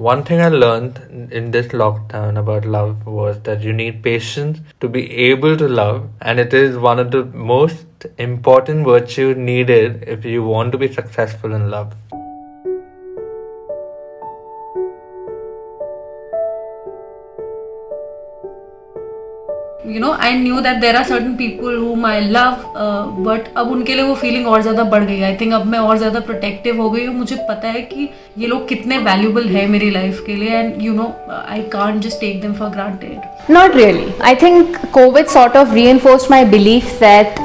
One thing I learned in this lockdown about love was that you need patience to be able to love, and it is one of the most important virtues needed if you want to be successful in love. I knew that there are certain people whom I love, but अब उनके लिए वो feeling और ज़्यादा बढ़ गई. I think अब मैं और ज़्यादा प्रोटेक्टिव हो गई हूँ. मुझे पता है कि ये लोग कितने वैल्यूबल है मेरी लाइफ के लिए, and I can't just take them for granted. Not really. I think COVID sort of reinforced my belief that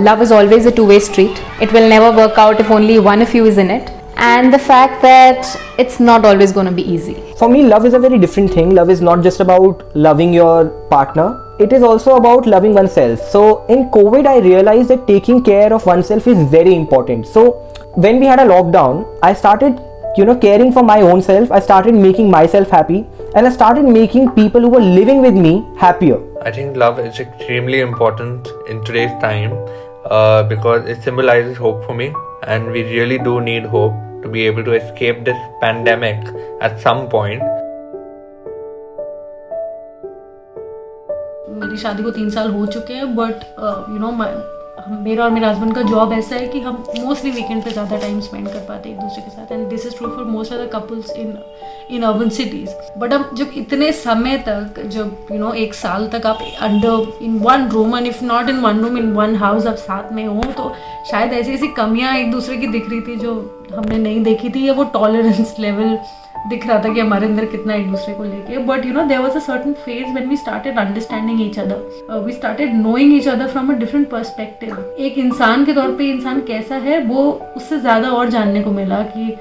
love is always a two-way street. It will never work out if only one of you is in it. And the fact that it's not always going to be easy. For me, love is a very different thing. Love is not just about loving your partner. It is also about loving oneself. So in COVID, I realized that taking care of oneself is very important. So when we had a lockdown, I started caring for my own self. I started making myself happy, and I started making people who were living with me happier. I think love is extremely important in today's time because it symbolizes hope for me, and we really do need hope to be able to escape this pandemic at some point. मेरी शादी को 3 साल हो चुके हैं, but मेरा और मेरे हस्बैंड का जॉब ऐसा है कि हम मोस्टली वीकेंड पे ज़्यादा टाइम स्पेंड कर पाते हैं एक दूसरे के साथ, and this is true for most of the couples in urban cities. But अब जब इतने समय तक, जब एक साल तक आप under in one room, and if not in one room in one house आप साथ में हो, तो शायद ऐसी ऐसी कमियाँ एक दूसरे की दिख रही थी जो हमने नहीं देखी थी, या वो टॉलरेंस लेवल दिख रहा था कि हमारे अंदर कितना एक दूसरे को लेके. But there was a certain phase when we started understanding each other, we started knowing each other from a different perspective. एक इंसान के तौर पे इंसान कैसा है वो उससे ज़्यादा और जानने को मिला कि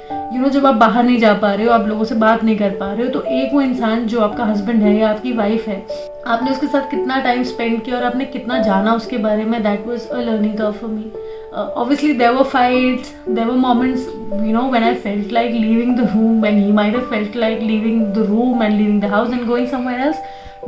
जब आप बाहर नहीं जा पा रहे हो, आप लोगों से बात नहीं कर पा रहे हो, तो एक वो इंसान जो आपका हस्बैंड है या आपकी वाइफ है, आपने उसके साथ कितना टाइम स्पेंड किया और आपने कितना जाना उसके बारे में. That was a learning curve for me. Obviously there were fights, there were moments when I felt like leaving the room, when he might have felt like leaving the room and leaving the house and going somewhere else.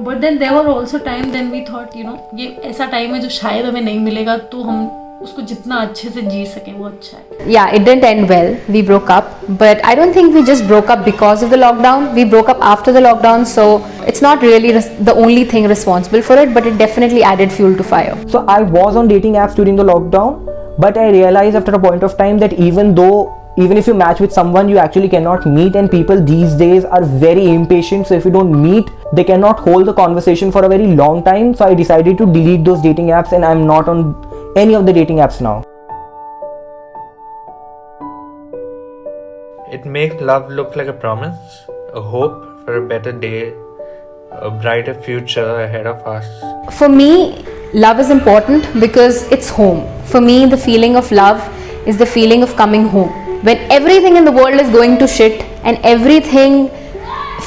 But then there were also times then we thought ये ऐसा time है जो शायद हमें नहीं मिलेगा, तो हम उसको जितना अच्छे से जी सकें वो अच्छा है. Yeah, it didn't end well. We broke up, but I don't think we just broke up because of the lockdown. We broke up after the lockdown, so it's not really the only thing responsible for it, but it definitely added fuel to fire. So I was on dating apps during the lockdown, but I realized after a point of time that even if you match with someone, you actually cannot meet, and people these days are very impatient. So if you don't meet, they cannot hold the conversation for a very long time. So I decided to delete those dating apps, and I'm not on any of the dating apps now. It makes love look like a promise, a hope for a better day, a brighter future ahead of us. For me, love is important because it's home. For me, the feeling of love is the feeling of coming home. When everything in the world is going to shit and everything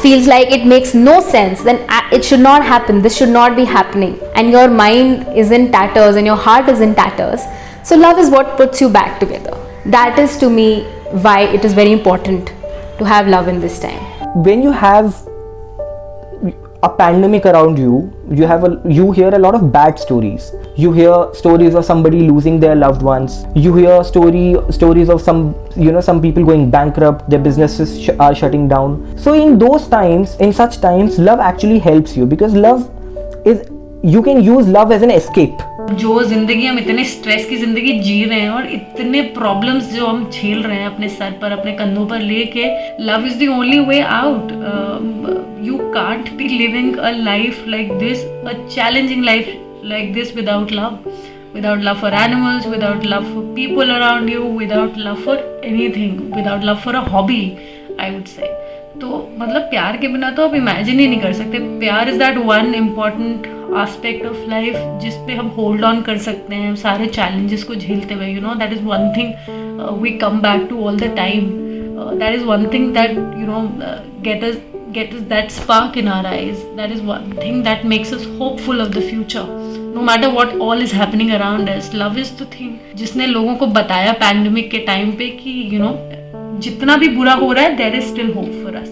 feels like it makes no sense, then it should not happen. This should not be happening. And your mind is in tatters and your heart is in tatters. So love is what puts you back together. That is to me why it is very important to have love in this time. When you have a pandemic around you, you hear a lot of bad stories. You hear stories of somebody losing their loved ones. You hear stories of some people going bankrupt, their businesses are shutting down. So in such times, love actually helps you, because you can use love as an escape. जो जिंदगी हम इतने stress की जिंदगी जी रहे हैं और इतने प्रॉब्लम्स जो हम झेल रहे हैं अपने सर पर, अपने कंधों पर लेके, love is the only way out. You can't be living a life like this, a challenging life like this without love for animals, without love for people around you, without love for anything, without love for a hobby, I would say. तो मतलब प्यार के बिना तो आप imagine ही नहीं कर सकते. प्यार is that one important aspect of life जिस पे हम होल्ड ऑन कर सकते हैं सारे चैलेंजेस को झेलते हुए. That is one thing we come back to all the time. That is one thing that get us that spark in our eyes. That is one thing that makes us hopeful of the future. No matter what all is happening around us, love is the thing जिसने लोगों को बताया pandemic के time पे कि जितना भी बुरा हो रहा है, there is still hope for us.